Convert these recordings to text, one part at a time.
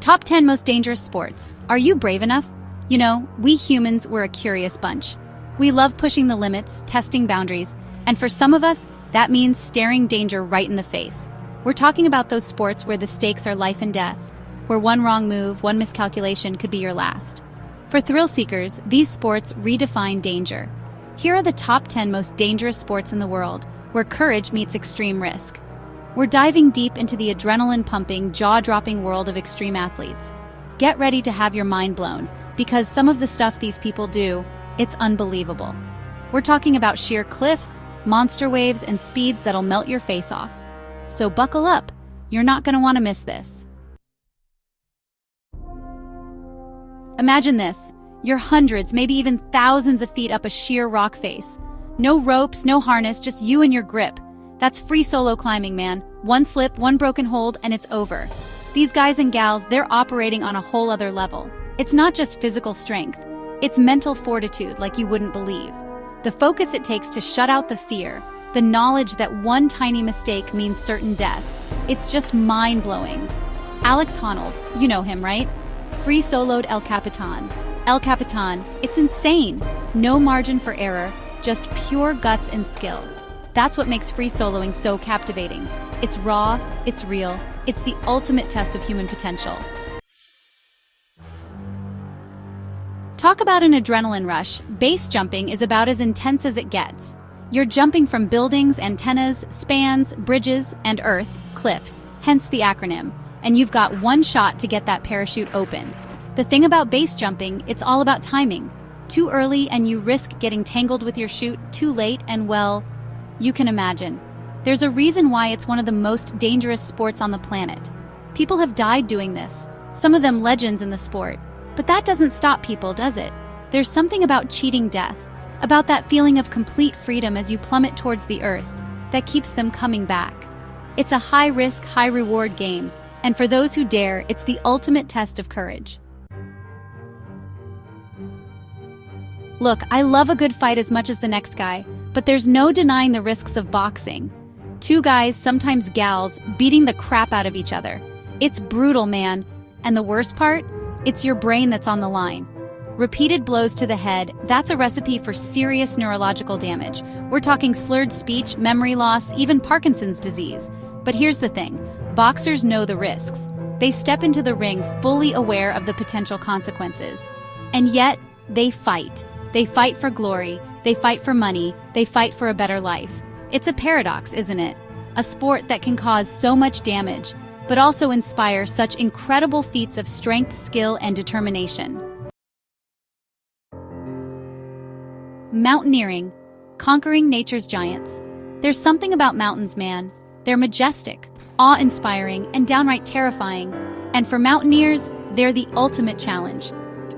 Top 10 most dangerous sports. Are you brave enough? You know, we humans were a curious bunch. We love pushing the limits, testing boundaries, and for some of us, that means staring danger right in the face. We're talking about those sports where the stakes are life and death, where one wrong move, one miscalculation could be your last. For thrill seekers, these sports redefine danger. Here are the top 10 most dangerous sports in the world, where courage meets extreme risk. We're diving deep into the adrenaline-pumping, jaw-dropping world of extreme athletes. Get ready to have your mind blown, because some of the stuff these people do, it's unbelievable. We're talking about sheer cliffs, monster waves, and speeds that'll melt your face off. So buckle up, you're not going to want to miss this. Imagine this, you're hundreds, maybe even thousands of feet up a sheer rock face. No ropes, no harness, just you and your grip. That's free solo climbing, man. One slip, one broken hold, and it's over. These guys and gals, they're operating on a whole other level. It's not just physical strength, it's mental fortitude like you wouldn't believe. The focus it takes to shut out the fear, the knowledge that one tiny mistake means certain death. It's just mind-blowing. Alex Honnold, you know him, right? Free soloed El Capitan. El Capitan, it's insane. No margin for error, just pure guts and skill. That's what makes free soloing so captivating. It's raw, it's real, it's the ultimate test of human potential. Talk about an adrenaline rush. Base jumping is about as intense as it gets. You're jumping from buildings, antennas, spans, bridges, and earth, cliffs, hence the acronym, and you've got one shot to get that parachute open. The thing about base jumping, it's all about timing. Too early and you risk getting tangled with your chute, too late and well, you can imagine. There's a reason why it's one of the most dangerous sports on the planet. People have died doing this, some of them legends in the sport. But that doesn't stop people, does it? There's something about cheating death, about that feeling of complete freedom as you plummet towards the earth, that keeps them coming back. It's a high-risk, high-reward game, and for those who dare, it's the ultimate test of courage. Look, I love a good fight as much as the next guy, but there's no denying the risks of boxing. Two guys, sometimes gals, beating the crap out of each other. It's brutal, man. And the worst part? It's your brain that's on the line. Repeated blows to the head, that's a recipe for serious neurological damage. We're talking slurred speech, memory loss, even Parkinson's disease. But here's the thing, boxers know the risks. They step into the ring fully aware of the potential consequences. And yet, they fight. They fight for glory, they fight for money, they fight for a better life. It's a paradox, isn't it? A sport that can cause so much damage, but also inspire such incredible feats of strength, skill, and determination. Mountaineering, conquering nature's giants. There's something about mountains, man. They're majestic, awe-inspiring, and downright terrifying. And for mountaineers, they're the ultimate challenge.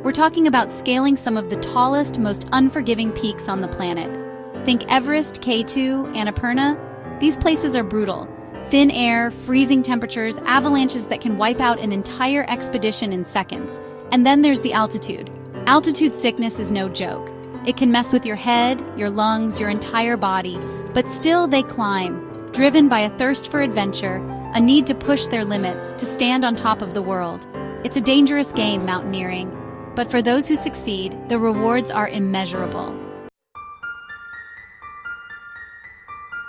We're talking about scaling some of the tallest, most unforgiving peaks on the planet. Think Everest, K2, Annapurna. These places are brutal. Thin air, freezing temperatures, avalanches that can wipe out an entire expedition in seconds. And then there's the altitude. Altitude sickness is no joke. It can mess with your head, your lungs, your entire body, but still they climb, driven by a thirst for adventure, a need to push their limits, to stand on top of the world. It's a dangerous game, mountaineering. But for those who succeed, the rewards are immeasurable.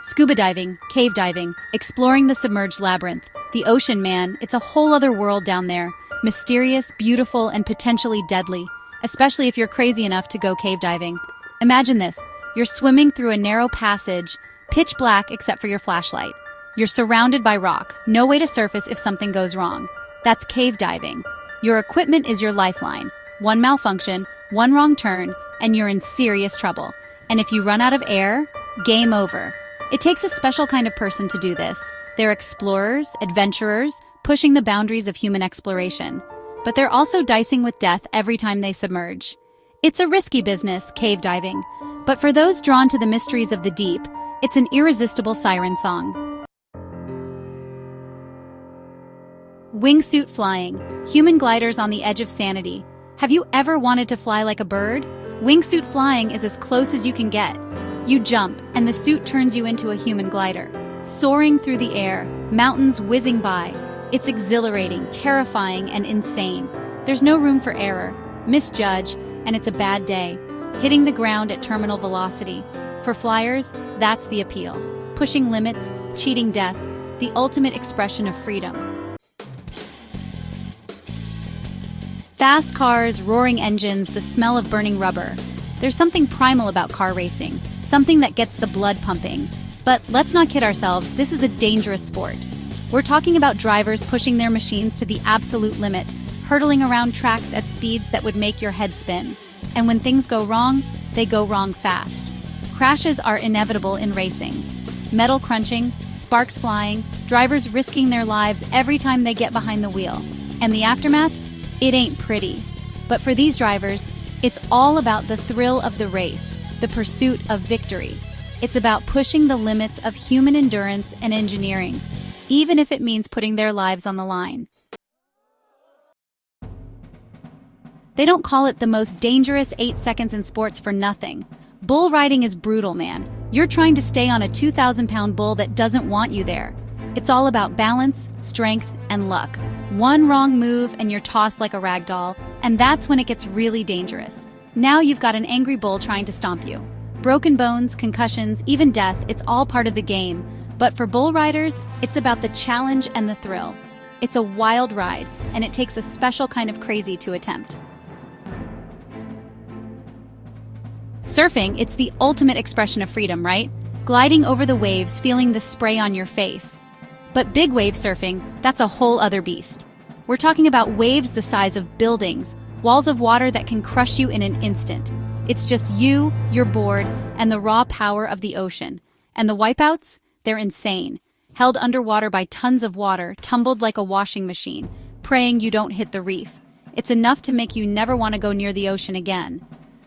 Scuba diving, cave diving, exploring the submerged labyrinth. The ocean, man, it's a whole other world down there. Mysterious, beautiful, and potentially deadly, especially if you're crazy enough to go cave diving. Imagine this, you're swimming through a narrow passage, pitch black except for your flashlight. You're surrounded by rock, no way to surface if something goes wrong. That's cave diving. Your equipment is your lifeline. One malfunction, one wrong turn, and you're in serious trouble. And if you run out of air, game over. It takes a special kind of person to do this. They're explorers, adventurers, pushing the boundaries of human exploration. But they're also dicing with death every time they submerge. It's a risky business, cave diving. But for those drawn to the mysteries of the deep, it's an irresistible siren song. Wingsuit flying, human gliders on the edge of sanity. Have you ever wanted to fly like a bird? Wingsuit flying is as close as you can get. You jump, and the suit turns you into a human glider. Soaring through the air, mountains whizzing by. It's exhilarating, terrifying, and insane. There's no room for error, misjudge, and it's a bad day. Hitting the ground at terminal velocity. For flyers, that's the appeal. Pushing limits, cheating death, the ultimate expression of freedom. Fast cars, roaring engines, the smell of burning rubber. There's something primal about car racing, something that gets the blood pumping. But let's not kid ourselves, this is a dangerous sport. We're talking about drivers pushing their machines to the absolute limit, hurtling around tracks at speeds that would make your head spin. And when things go wrong, they go wrong fast. Crashes are inevitable in racing. Metal crunching, sparks flying, drivers risking their lives every time they get behind the wheel. And the aftermath? It ain't pretty. But for these drivers, it's all about the thrill of the race, the pursuit of victory. It's about pushing the limits of human endurance and engineering, even if it means putting their lives on the line. They don't call it the most dangerous 8 seconds in sports for nothing. Bull riding is brutal, man. You're trying to stay on a 2,000-pound bull that doesn't want you there. It's all about balance, strength, and luck. One wrong move and you're tossed like a rag doll, and that's when it gets really dangerous. Now you've got an angry bull trying to stomp you. Broken bones, concussions, even death, it's all part of the game. But for bull riders, it's about the challenge and the thrill. It's a wild ride, and it takes a special kind of crazy to attempt. Surfing, it's the ultimate expression of freedom, right? Gliding over the waves, feeling the spray on your face. But big wave surfing, that's a whole other beast. We're talking about waves the size of buildings, walls of water that can crush you in an instant. It's just you, your board, and the raw power of the ocean. And the wipeouts? They're insane. Held underwater by tons of water, tumbled like a washing machine, praying you don't hit the reef. It's enough to make you never want to go near the ocean again.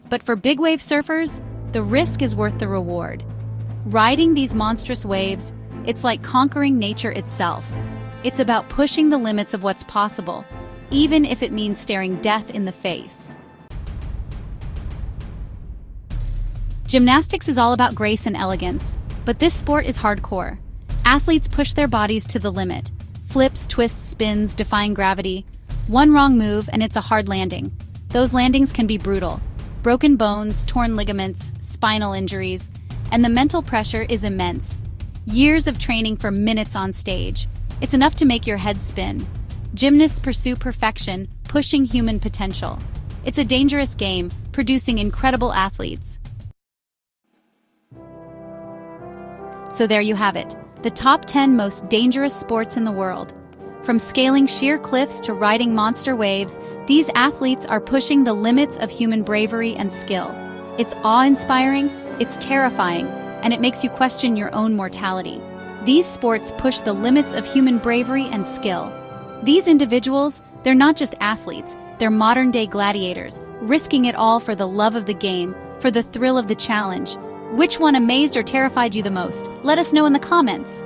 But for big wave surfers, the risk is worth the reward. Riding these monstrous waves, it's like conquering nature itself. It's about pushing the limits of what's possible, even if it means staring death in the face. Gymnastics is all about grace and elegance, but this sport is hardcore. Athletes push their bodies to the limit. Flips, twists, spins, defying gravity. One wrong move and it's a hard landing. Those landings can be brutal. Broken bones, torn ligaments, spinal injuries, and the mental pressure is immense. Years of training for minutes on stage. It's enough to make your head spin. Gymnasts pursue perfection, pushing human potential. It's a dangerous game, producing incredible athletes. So there you have it, the top 10 most dangerous sports in the world. From scaling sheer cliffs to riding monster waves, these athletes are pushing the limits of human bravery and skill. It's awe-inspiring, it's terrifying, and it makes you question your own mortality. These sports push the limits of human bravery and skill. These individuals, they're not just athletes, they're modern-day gladiators, risking it all for the love of the game, for the thrill of the challenge. Which one amazed or terrified you the most? Let us know in the comments.